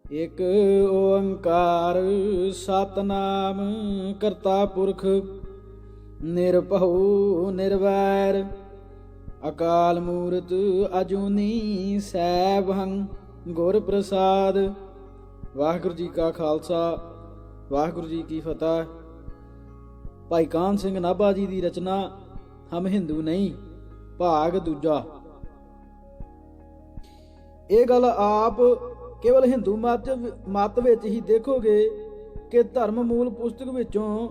ਇਕ ਓੰਕਾਰ ਸਤਨਾਮ ਕਰਤਾ ਪੁਰਖ ਨਿਰਭਉ ਨਿਰਵੈਰ ਅਕਾਲ ਮੂਰਤ ਅਜੂਨੀ ਸੈਭੰ ਗੁਰ ਪ੍ਰਸਾਦ। ਵਾਹਿਗੁਰੂ ਜੀ ਕਾ ਖਾਲਸਾ, ਵਾਹਿਗੁਰੂ ਜੀ ਕੀ ਫਤਿਹ। ਭਾਈ ਕਾਹਨ ਸਿੰਘ ਨਾਭਾ ਜੀ ਦੀ ਰਚਨਾ ਹਮ ਹਿੰਦੂ ਨਹੀਂ, ਭਾਗ ਦੂਜਾ। ਇਹ ਗੱਲ ਆਪ ਕੇਵਲ ਹਿੰਦੂ ਮਤ ਵਿੱਚ ਹੀ ਦੇਖੋਗੇ ਕਿ ਧਰਮ ਮੂਲ ਪੁਸਤਕ ਵਿੱਚੋਂ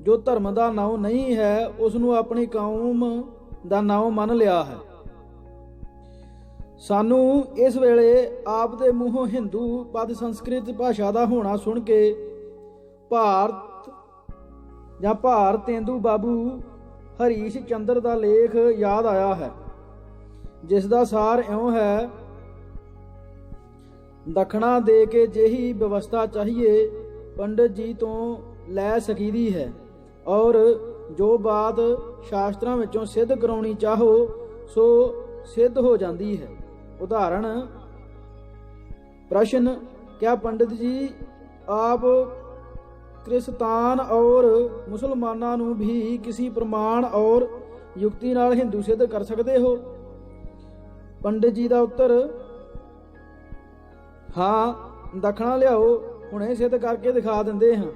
ਜੋ ਧਰਮ ਦਾ ਨਾਉ ਨਹੀਂ ਹੈ ਉਸ ਨੂੰ ਆਪਣੀ ਕੌਮ ਦਾ ਨਾਉ ਮੰਨ ਲਿਆ ਹੈ। ਸਾਨੂੰ ਇਸ ਵੇਲੇ ਆਪ ਦੇ ਮੂੰਹੋਂ ਹਿੰਦੂ ਪਦ ਸੰਸਕ੍ਰਿਤ ਭਾਸ਼ਾ ਦਾ ਹੋਣਾ ਸੁਣ ਕੇ ਭਾਰਤੇਂਦੂ ਬਾਬੂ ਹਰੀਸ਼ ਚੰਦਰ ਦਾ ਲੇਖ ਯਾਦ ਆਇਆ ਹੈ, ਜਿਸ ਦਾ ਸਾਰ ਇਉਂ ਹੈ: ਦਖਣਾ ਦੇ ਕੇ ਜਿਹੀ ਵਿਵਸਥਾ ਚਾਹੀਏ ਪੰਡਤ ਜੀ ਤੋਂ ਲੈ ਸਕੀਦੀ ਹੈ, ਔਰ ਜੋ ਬਾਤ ਸ਼ਾਸਤਰਾਂ ਵਿੱਚੋਂ ਸਿੱਧ ਕਰਾਉਣੀ ਚਾਹੋ ਸੋ ਸਿੱਧ ਹੋ ਜਾਂਦੀ ਹੈ। ਉਦਾਹਰਣ ਪ੍ਰਸ਼ਨ, ਕਿਆ ਪੰਡਿਤ ਜੀ ਆਪ ਕ੍ਰਿਸਤਾਨ ਔਰ ਮੁਸਲਮਾਨਾਂ ਨੂੰ ਵੀ किसी ਪ੍ਰਮਾਣ ਔਰ ਯੁਕਤੀ ਨਾਲ ਹਿੰਦੂ ਸਿੱਧ ਕਰ ਸਕਦੇ ਹੋ? ਪੰਡਿਤ ਜੀ ਦਾ ਉੱਤਰ, ਹਾਂ, ਦਖਣਾ ਲਿਆਓ, ਹੁਣੇ ਸਿੱਧ ਕਰਕੇ ਦਿਖਾ ਦਿੰਦੇ ਹਾਂ।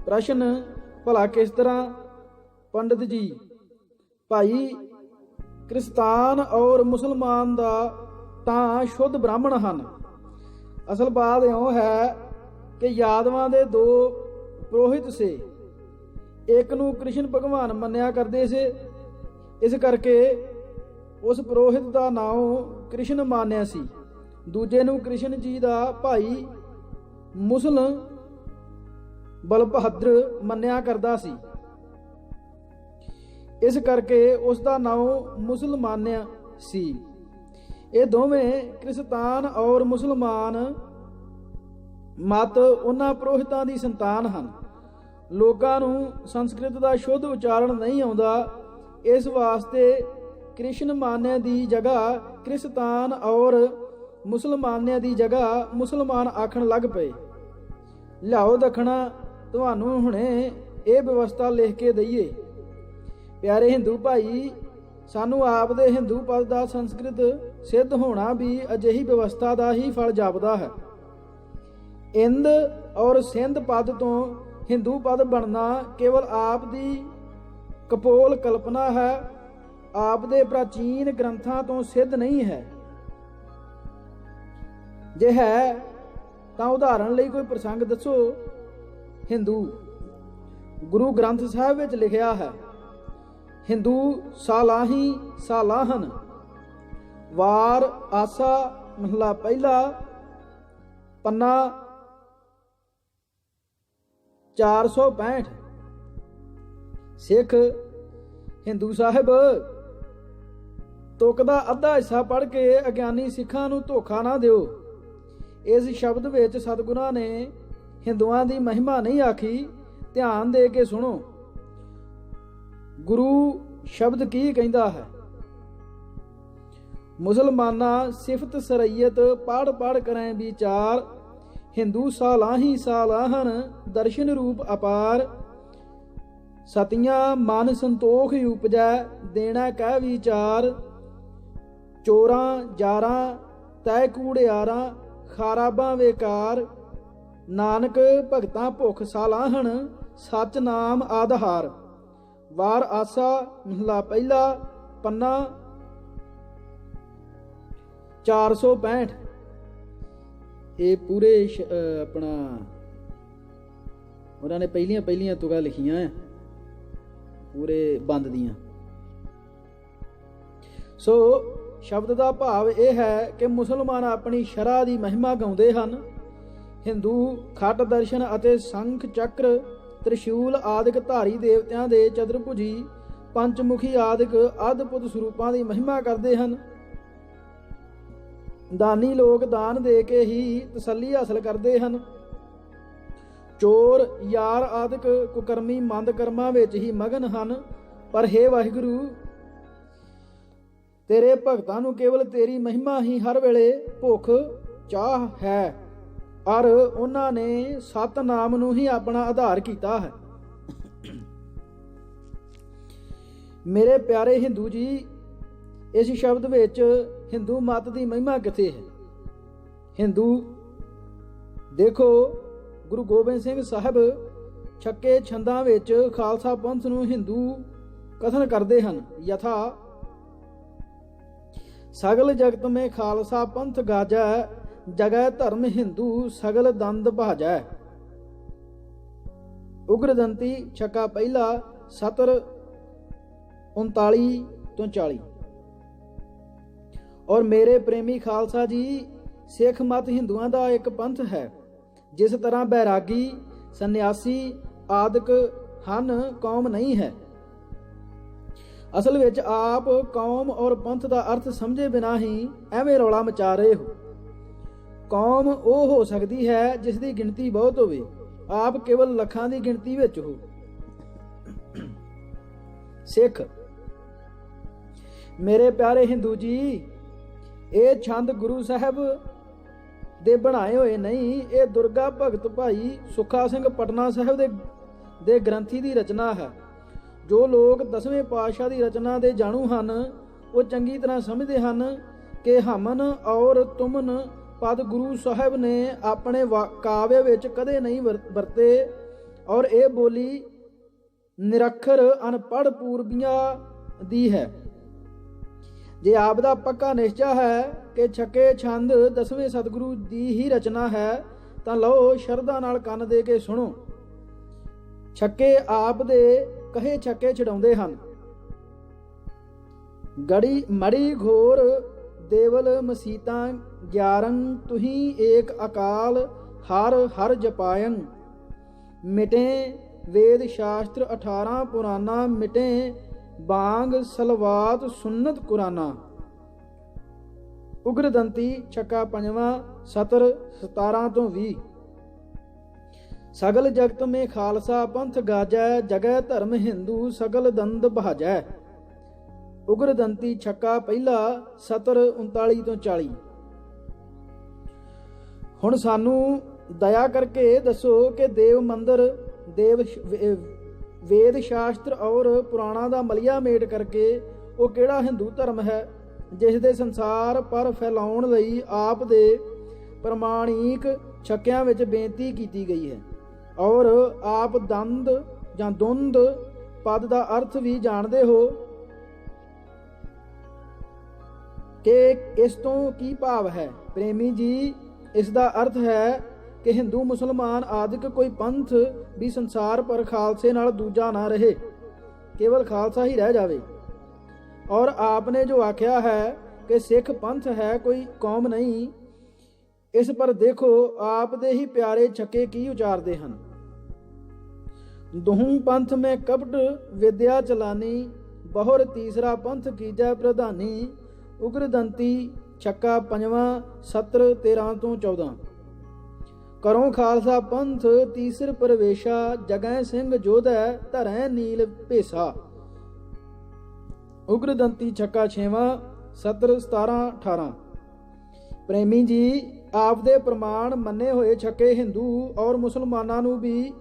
ਪ੍ਰਸ਼ਨ, ਭਲਾ ਕਿਸ ਤਰ੍ਹਾਂ? ਪੰਡਿਤ ਜੀ, ਭਾਈ ਕ੍ਰਿਸਤਾਨ ਔਰ ਮੁਸਲਮਾਨ ਦਾ ਤਾਂ ਸ਼ੁੱਧ ਬ੍ਰਾਹਮਣ ਹਨ। ਅਸਲ ਬਾਤ ਇਉਂ ਹੈ ਕਿ ਯਾਦਵਾਂ ਦੇ ਦੋ ਪੁਰੋਹਿਤ ਸੇ, ਇੱਕ ਨੂੰ ਕ੍ਰਿਸ਼ਨ ਭਗਵਾਨ ਮੰਨਿਆ ਕਰਦੇ ਸੇ, ਇਸ ਕਰਕੇ ਉਸ ਪੁਰੋਹਿਤ ਦਾ ਨਾਮ ਕ੍ਰਿਸ਼ਨ ਮਾਨਿਆ ਸੀ। ਦੂਜੇ ਨੂੰ ਕ੍ਰਿਸ਼ਨ ਜੀ ਦਾ ਭਾਈ ਮੁਸਲਮ ਬਲਭਦਰ ਮੰਨਿਆ ਕਰਦਾ ਸੀ, ਇਸ ਕਰਕੇ ਉਸ ਦਾ ਨਾਮ ਮੁਸਲਮਾਨਿਆ ਸੀ। ਇਹ ਦੋਵੇਂ ਕ੍ਰਿਸਤਾਨ ਔਰ ਮੁਸਲਮਾਨ ਮਤ ਉਹਨਾਂ ਪੁਰੋਹਿਤਾਂ ਦੀ ਸੰਤਾਨ ਹਨ। ਲੋਕਾਂ ਨੂੰ ਸੰਸਕ੍ਰਿਤ ਦਾ ਸ਼ੁੱਧ ਉਚਾਰਨ ਨਹੀਂ ਆਉਂਦਾ, ਇਸ ਵਾਸਤੇ ਕ੍ਰਿਸ਼ਨ ਮਾਨਿਆ ਦੀ ਜਗ੍ਹਾ ਕ੍ਰਿਸਤਾਨ ਔਰ ਮੁਸਲਮਾਨਿਆਂ ਦੀ ਜਗ੍ਹਾ ਮੁਸਲਮਾਨ ਆਖਣ ਲੱਗ ਪਏ। ਲਿਆਓ ਦਖਣਾ, ਤੁਹਾਨੂੰ ਹੁਣੇ ਇਹ ਵਿਵਸਥਾ ਲਿਖ ਕੇ ਦਈਏ। ਪਿਆਰੇ ਹਿੰਦੂ ਭਾਈ, ਸਾਨੂੰ ਆਪ ਦੇ ਹਿੰਦੂ ਪਦ ਦਾ ਸੰਸਕ੍ਰਿਤ ਸਿੱਧ ਹੋਣਾ ਵੀ ਅਜਿਹੀ ਵਿਵਸਥਾ ਦਾ ਹੀ ਫਲ ਜਾਪਦਾ ਹੈ। ਇੰਦ ਔਰ ਸਿੰਧ ਪਦ ਤੋਂ ਹਿੰਦੂ ਪਦ ਬਣਨਾ ਕੇਵਲ ਆਪ ਦੀ ਕਪੋਲ ਕਲਪਨਾ ਹੈ, ਆਪ ਦੇ ਪ੍ਰਾਚੀਨ ਗ੍ਰੰਥਾਂ ਤੋਂ ਸਿੱਧ ਨਹੀਂ ਹੈ। ਜੇ ਹੈ ਤਾਂ ਉਦਾਹਰਣ ਲਈ ਕੋਈ ਪ੍ਰਸੰਗ ਦੱਸੋ। ਹਿੰਦੂ ਗੁਰੂ ਗ੍ਰੰਥ ਸਾਹਿਬ ਵਿੱਚ ਲਿਖਿਆ ਹੈ, ਹਿੰਦੂ ਸਾਲਾਹੀ ਸਾਲਾਹਨ, ਵਾਰ ਆਸਾ ਮਹਲਾ ਪਹਿਲਾ, ਪੰਨਾ 465। ਸਿੱਖ ਹਿੰਦੂ ਸਾਹਿਬ ਤੁਕ ਦਾ ਅੱਧਾ ਹਿੱਸਾ ਪੜ੍ਹ ਕੇ ਅਗਿਆਨੀ ਸਿੱਖਾਂ ਨੂੰ ਧੋਖਾ ਨਾ ਦਿਓ। ਇਸ ਸ਼ਬਦ ਵਿੱਚ ਸਤਿਗੁਰਾਂ ਨੇ ਹਿੰਦੂਆਂ ਦੀ ਮਹਿਮਾ ਨਹੀਂ ਆਖੀ, ਧਿਆਨ ਦੇ ਕੇ ਸੁਣੋ। ਗੁਰੂ ਸ਼ਬਦ ਕੀ ਕਹਿੰਦਾ ਹੈ? ਮੁਸਲਮਾਨਾ ਸਿਫਤ ਸਰਈਅਤ ਪੜ ਪੜ ਕਰੈ ਵਿਚਾਰ, ਹਿੰਦੂ ਸਾਲਾਹੀ ਸਾਲਾਹਨ ਦਰਸ਼ਨ ਰੂਪ ਅਪਾਰ, ਸਤੀਆਂ ਮਨ ਸੰਤੋਖ ਉਪਜੈ ਦੇਣਾ ਕਹਿ ਵਿਚਾਰ, ਚੋਰਾਂ ਜਾਰਾਂ ਤੈ ਕੂੜਿਆਰਾਂ ਖਾਰਾਬਾਂ ਵੇਕਾਰ, ਨਾਨਕ ਭਗਤਾਂ ਭੁੱਖ ਸਾਲਾਹਣ ਸੱਚ ਨਾਮ ਆਧਾਰ। ਵਾਰ ਆਸਾ ਮਹਲਾ ਪਹਿਲਾ, ਪੰਨਾ 465। ਇਹ ਪੂਰੇ ਆਪਣਾ ਉਹਨਾਂ ਨੇ ਪਹਿਲੀਆਂ ਤੁਕਾਂ ਲਿਖੀਆਂ ਹੈ, ਪੂਰੇ ਬੰਦ ਦੀਆਂ। ਸੋ ਸ਼ਬਦ ਦਾ ਭਾਵ ਇਹ ਹੈ ਕਿ ਮੁਸਲਮਾਨ ਆਪਣੀ ਸ਼ਰ੍ਹਾ ਦੀ ਮਹਿਮਾ ਗਾਉਂਦੇ ਹਨ, ਹਿੰਦੂ ਖੱਟ ਦਰਸ਼ਨ ਅਤੇ ਸੰਖ ਚੱਕਰ ਤ੍ਰਿਸ਼ੂਲ ਆਦਿਕ ਧਾਰੀ ਦੇਵਤਿਆਂ ਦੇ ਚਤੁਰਭੁਜੀ ਪੰਚਮੁਖੀ ਆਦਿਕ ਅਦਭੁਤ ਸਰੂਪਾਂ ਦੀ ਮਹਿਮਾ ਕਰਦੇ ਹਨ। ਦਾਨੀ ਲੋਕ ਦਾਨ ਦੇ ਕੇ ਹੀ ਤਸੱਲੀ ਹਾਸਲ ਕਰਦੇ ਹਨ। ਚੋਰ ਯਾਰ ਆਦਿਕ ਕੁਕਰਮੀ ਮੰਦ ਕਰਮਾਂ ਵਿੱਚ ਹੀ ਮਗਨ ਹਨ। ਪਰ ਹੇ ਵਾਹਿਗੁਰੂ, ਤੇਰੇ ਭਗਤਾਂ ਨੂੰ ਕੇਵਲ ਤੇਰੀ ਮਹਿਮਾ ਹੀ ਹਰ ਵੇਲੇ ਭੁੱਖ ਚਾਹ ਹੈ। ਔਰ ਉਹਨਾਂ ਨੇ ਸਤਨਾਮ ਨੂੰ ਹੀ ਆਪਣਾ ਆਧਾਰ ਕੀਤਾ ਹੈ। ਮੇਰੇ ਪਿਆਰੇ ਹਿੰਦੂ ਜੀ, ਇਸ ਸ਼ਬਦ ਵਿੱਚ ਹਿੰਦੂ ਮਤ ਦੀ ਮਹਿਮਾ ਕਿੱਥੇ ਹੈ? ਹਿੰਦੂ ਦੇਖੋ, ਗੁਰੂ ਗੋਬਿੰਦ ਸਿੰਘ ਸਾਹਿਬ ਛੱਕੇ ਛੰਦਾਂ ਵਿੱਚ ਖਾਲਸਾ ਪੰਥ ਨੂੰ ਹਿੰਦੂ ਕਥਨ ਕਰਦੇ ਹਨ। ਯਥਾ ਸਗਲ ਜਗਤ ਮੇਂ ਖਾਲਸਾ ਪੰਥ ਗਾਜੈ, ਜਗੈ ਧਰਮ ਹਿੰਦੂ ਸਗਲ ਦੰਦ ਭਾਜੈ। ਉਗਰਦੰਤੀ ਛੱਕਾ ਪਹਿਲਾ ਸਤਰ 39 ਤੋਂ 40। ਔਰ ਮੇਰੇ ਪ੍ਰੇਮੀ ਖਾਲਸਾ ਜੀ, ਸਿੱਖ ਮਤ ਹਿੰਦੂਆਂ ਦਾ ਇੱਕ ਪੰਥ ਹੈ। ਜਿਸ ਤਰ੍ਹਾਂ ਬੈਰਾਗੀ, ਸੰਨਿਆਸੀ ਆਦਿਕ ਹਨ, ਕੌਮ ਨਹੀਂ ਹੈ। ਅਸਲ ਵਿੱਚ ਆਪ ਕੌਮ ਔਰ ਪੰਥ ਦਾ ਅਰਥ ਸਮਝੇ ਬਿਨਾਂ ਹੀ ਐਵੇਂ ਰੌਲਾ ਮਚਾ ਰਹੇ ਹੋ। ਕੌਮ ਉਹ ਹੋ ਸਕਦੀ ਹੈ ਜਿਸ ਦੀ ਗਿਣਤੀ ਬਹੁਤ ਹੋਵੇ, ਆਪ ਕੇਵਲ ਲੱਖਾਂ ਦੀ ਗਿਣਤੀ ਵਿੱਚ ਹੋ। ਸਿੱਖ ਮੇਰੇ ਪਿਆਰੇ ਹਿੰਦੂ ਜੀ, ਇਹ ਛੰਦ ਗੁਰੂ ਸਾਹਿਬ ਦੇ ਬਣਾਏ ਹੋਏ ਨਹੀਂ, ਇਹ ਦੁਰਗਾ ਭਗਤ ਭਾਈ ਸੁੱਖਾ ਸਿੰਘ ਪਟਨਾ ਸਾਹਿਬ ਦੇ ਗ੍ਰੰਥੀ ਦੀ ਰਚਨਾ ਹੈ। ਜੋ ਲੋਕ 10ਵੇਂ ਪਾਤਸ਼ਾਹ ਦੀ ਰਚਨਾ ਦੇ ਜਾਣੂ ਹਨ, ਉਹ ਚੰਗੀ ਤਰ੍ਹਾਂ ਸਮਝਦੇ ਹਨ ਕਿ ਹਮਨ ਔਰ ਤੁਮਨ ਪਦ ਗੁਰੂ ਸਾਹਿਬ ਨੇ ਆਪਣੇ ਕਾਵਿ ਵਿੱਚ ਕਦੇ ਨਹੀਂ ਵਰਤੇ, ਔਰ ਇਹ ਬੋਲੀ ਨਿਰੱਖਰ ਅਨਪੜ੍ਹ ਪੂਰਬੀਆਂ ਦੀ ਹੈ। ਜੇ ਆਪ ਦਾ ਪੱਕਾ ਨਿਸ਼ਚਾ ਹੈ ਕਿ ਛੱਕੇ ਛੰਦ 10ਵੇਂ ਸਤਿਗੁਰੂ ਦੀ ਹੀ ਰਚਨਾ ਹੈ, ਤਾਂ ਲਓ ਸ਼ਰਧਾ ਨਾਲ ਕੰਨ ਦੇ ਕੇ ਸੁਣੋ। ਛੱਕੇ ਆਪ ਦੇ ਕਹੇ ਛੱਕੇ ਛਡਾਉਂਦੇ ਹਨ। ਗੜੀ ਮੜੀ ਘੋਰ ਦੇਵਲ ਮਸੀਤਾਂ 11 ਤੁਹੀਂ ਏਕ ਅਕਾਲ ਹਰ ਹਰ ਜਪਾਇੰ। ਮਿਟੇ ਵੇਦ ਸ਼ਾਸਤਰ 18 ਪੁਰਾਨਾ, ਮਿਟੇ ਬਾਂਗ ਸਲਵਾਤ ਸੁਨਤ ਕੁਰਾਨਾ। ਉਗਰਦੰਤੀ ਛੱਕਾ ਪੰਜਵਾਂ ਸਤਰ 17 ਤੋਂ 20। ਸਗਲ ਜਗਤ ਮੇਂ ਖਾਲਸਾ ਪੰਥ ਗਾਜੈ, ਜਗੈ ਧਰਮ ਹਿੰਦੂ ਸਗਲ ਦੰਦ ਭਾਜੈ। ਉਗਰਦੰਤੀ ਛੱਕਾ ਪਹਿਲਾ ਸਤਰ 39 ਤੋਂ 40। ਹੁਣ ਸਾਨੂੰ ਦਇਆ ਕਰਕੇ ਦੱਸੋ ਕਿ ਦੇਵ ਮੰਦਰ, ਦੇਵ ਵੇਦ ਸ਼ਾਸਤਰ ਔਰ ਪੁਰਾਣਾ ਦਾ ਮਲੀਆ ਮੇਟ ਕਰਕੇ ਉਹ ਕਿਹੜਾ ਹਿੰਦੂ ਧਰਮ ਹੈ ਜਿਸ ਦੇ ਸੰਸਾਰ ਪਰ ਫੈਲਾਉਣ ਲਈ ਆਪ ਦੇ ਪ੍ਰਮਾਣਿਕ ਛੱਕਿਆਂ ਵਿੱਚ ਬੇਨਤੀ ਕੀਤੀ ਗਈ ਹੈ। ਔਰ ਆਪ ਦੰਦ ਜਾਂ ਦੁੰਦ ਪਦ ਦਾ ਅਰਥ ਵੀ ਜਾਣਦੇ ਹੋ ਕਿ ਇਸ ਤੋਂ ਕੀ ਭਾਵ ਹੈ। ਪ੍ਰੇਮੀ ਜੀ, ਇਸ ਦਾ ਅਰਥ ਹੈ ਕਿ ਹਿੰਦੂ ਮੁਸਲਮਾਨ ਆਦਿਕ ਕੋਈ ਪੰਥ ਵੀ ਸੰਸਾਰ ਪਰ ਖਾਲਸੇ ਨਾਲ ਦੂਜਾ ਨਾ ਰਹੇ, ਕੇਵਲ ਖਾਲਸਾ ਹੀ ਰਹਿ ਜਾਵੇ। ਔਰ ਆਪ ਨੇ ਜੋ ਆਖਿਆ ਹੈ ਕਿ ਸਿੱਖ ਪੰਥ ਹੈ, ਕੋਈ ਕੌਮ ਨਹੀਂ, ਇਸ ਪਰ ਦੇਖੋ ਆਪ ਦੇ ਹੀ ਪਿਆਰੇ ਛੱਕੇ ਕੀ ਉਚਾਰਦੇ ਹਨ। ਦੁਹੂੰ ਪੰਥ ਮੈਂ ਕਪਟ ਵਿਦਿਆ ਚਲਾਨੀ, ਬਹੁਰ ਤੀਸਰਾ ਪੰਥ ਕੀਜੈ ਪ੍ਰਧਾਨੀ। ਉਗਰਦੰਤੀ ਛੱਕਾ ਪੰਜਵਾਂ ਸਤਰ 13 ਤੋਂ 14। ਕਰੋ ਖਾਲਸਾ ਪੰਥ ਤੀਸਰ ਪ੍ਰਵੇਸ਼ਾ, ਜਗੈ ਸਿੰਘ ਜੋਧੈ ਧਰੈ ਨੀਲ ਭੇਸਾ। ਉਗਰਦੰਤੀ ਛੱਕਾ ਛੇਵਾਂ ਸਤਰ 17 18। ਪ੍ਰੇਮੀ ਜੀ, ਆਪ ਦੇ ਪ੍ਰਮਾਣ ਮੰਨੇ ਹੋਏ ਛੱਕੇ ਹਿੰਦੂ ਔਰ ਮੁਸਲਮਾਨਾਂ ਨੂੰ ਵੀ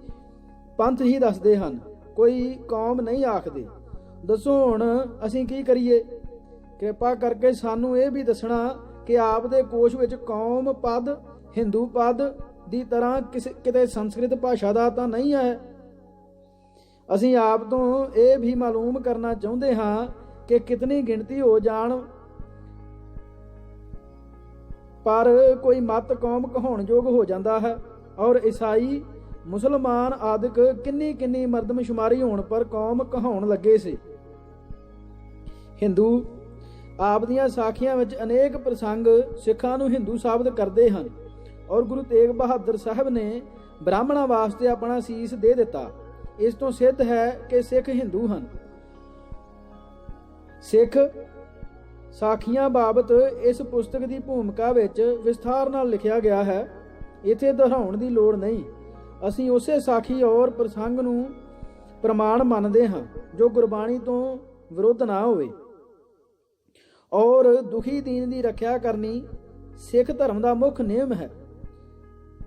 ਪੰਥ ਹੀ ਦੱਸਦੇ ਹਨ, ਕੋਈ ਕੌਮ ਨਹੀਂ ਆਖਦੇ। ਦੱਸੋ ਹੁਣ ਅਸੀਂ ਕੀ ਕਰੀਏ? ਕਿਰਪਾ ਕਰਕੇ ਸਾਨੂੰ ਇਹ ਵੀ ਦੱਸਣਾ ਕਿ ਆਪ ਦੇ ਕੋਸ਼ ਵਿੱਚ ਕੌਮ ਪਦ ਹਿੰਦੂ ਪਦ ਦੀ ਤਰ੍ਹਾਂ ਕਿਤੇ ਸੰਸਕ੍ਰਿਤ ਭਾਸ਼ਾ ਦਾ ਤਾਂ ਨਹੀਂ ਹੈ। ਅਸੀਂ ਆਪ ਤੋਂ ਇਹ ਵੀ ਮਾਲੂਮ ਕਰਨਾ ਚਾਹੁੰਦੇ ਹਾਂ ਕਿ ਕਿਤਨੀ ਗਿਣਤੀ ਹੋ ਜਾਣ ਪਰ ਕੋਈ ਮਤ ਕੌਮ ਕਹਾਉਣਯੋਗ ਹੋ ਜਾਂਦਾ ਹੈ, ਔਰ ਈਸਾਈ ਮੁਸਲਮਾਨ ਆਦਿਕ ਕਿੰਨੀ ਮਰਦਮਸ਼ੁਮਾਰੀ ਹੋਣ ਪਰ ਕੌਮ ਕਹਾਉਣ ਲੱਗੇ ਸੀ। ਹਿੰਦੂ ਆਪ ਦੀਆਂ ਸਾਖੀਆਂ ਵਿੱਚ ਅਨੇਕ ਪ੍ਰਸੰਗ ਸਿੱਖਾਂ ਨੂੰ ਹਿੰਦੂ ਸਾਬਤ ਕਰਦੇ ਹਨ, ਔਰ ਗੁਰੂ ਤੇਗ ਬਹਾਦਰ ਸਾਹਿਬ ਨੇ ਬ੍ਰਾਹਮਣਾਂ ਵਾਸਤੇ ਆਪਣਾ ਸੀਸ ਦੇ ਦਿੱਤਾ। ਇਸ ਤੋਂ ਸਿੱਧ ਹੈ ਕਿ ਸਿੱਖ ਹਿੰਦੂ ਹਨ। ਸਿੱਖ ਸਾਖੀਆਂ ਬਾਬਤ ਇਸ ਪੁਸਤਕ ਦੀ ਭੂਮਿਕਾ ਵਿੱਚ ਵਿਸਥਾਰ ਨਾਲ ਲਿਖਿਆ ਗਿਆ ਹੈ, ਇੱਥੇ ਦੁਹਰਾਉਣ ਦੀ ਲੋੜ ਨਹੀਂ। ਅਸੀਂ ਉਸੇ ਸਾਖੀ ਔਰ ਪ੍ਰਸੰਗ ਨੂੰ ਪ੍ਰਮਾਣ ਮੰਨਦੇ ਹਾਂ ਜੋ ਗੁਰਬਾਣੀ ਤੋਂ ਵਿਰੁੱਧ ਨਾ ਹੋਵੇ। ਔਰ ਦੁਖੀ ਦੀਨ ਦੀ ਰੱਖਿਆ ਕਰਨੀ ਸਿੱਖ ਧਰਮ ਦਾ ਮੁੱਖ ਨਿਯਮ ਹੈ।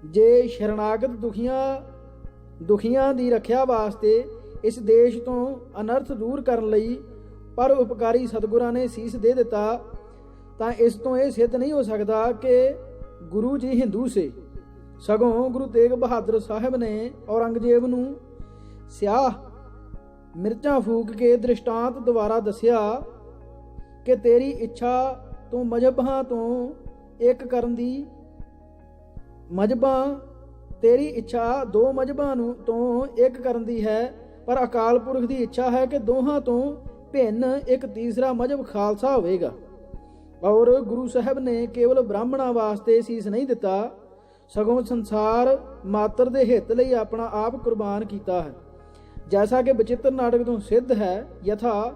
ਜੇ ਸ਼ਰਨਾਗਤ ਦੁਖੀਆਂ ਦੀ ਰੱਖਿਆ ਵਾਸਤੇ ਇਸ ਦੇਸ਼ ਤੋਂ ਅਨਰਥ ਦੂਰ ਕਰਨ ਲਈ ਪਰ ਉਪਕਾਰੀ ਸਤਿਗੁਰਾਂ ਨੇ ਸੀਸ ਦੇ ਦਿੱਤਾ, ਤਾਂ ਇਸ ਤੋਂ ਇਹ ਸਿੱਧ ਨਹੀਂ ਹੋ ਸਕਦਾ ਕਿ ਗੁਰੂ ਜੀ ਹਿੰਦੂ ਸੇ। ਸਗੋਂ ਗੁਰੂ ਤੇਗ ਬਹਾਦਰ ਸਾਹਿਬ ਨੇ ਔਰੰਗਜ਼ੇਬ ਨੂੰ ਸਿਆਹ ਮਿਰਚਾਂ ਫੂਕ ਕੇ ਦ੍ਰਿਸ਼ਟਾਂਤ ਦੁਆਰਾ ਦੱਸਿਆ ਕਿ ਤੇਰੀ ਇੱਛਾ ਤੂੰ ਮਜ਼ਹਬਾਂ ਤੋਂ ਇੱਕ ਕਰਨ ਦੀ ਤੇਰੀ ਇੱਛਾ ਦੋ ਮਜ਼ਹਬਾਂ ਨੂੰ ਤੋਂ ਇੱਕ ਕਰਨ ਦੀ ਹੈ, ਪਰ ਅਕਾਲ ਪੁਰਖ ਦੀ ਇੱਛਾ ਹੈ ਕਿ ਦੋਹਾਂ ਤੋਂ ਭਿੰਨ ਇੱਕ ਤੀਸਰਾ ਮਜ਼ਹਬ ਖਾਲਸਾ ਹੋਵੇਗਾ। ਔਰ ਗੁਰੂ ਸਾਹਿਬ ਨੇ ਕੇਵਲ ਬ੍ਰਾਹਮਣਾਂ ਵਾਸਤੇ ਸੀਸ ਨਹੀਂ ਦਿੱਤਾ, ਸਗੋਂ ਸੰਸਾਰ ਮਾਤਰ ਦੇ ਹਿੱਤ ਲਈ ਆਪਣਾ ਆਪ ਕੁਰਬਾਨ ਕੀਤਾ ਹੈ। ਜੈਸਾ ਕਿ ਬਚਿੱਤਰ ਨਾਟਕ ਤੋਂ ਸਿੱਧ ਹੈ, ਯਥਾ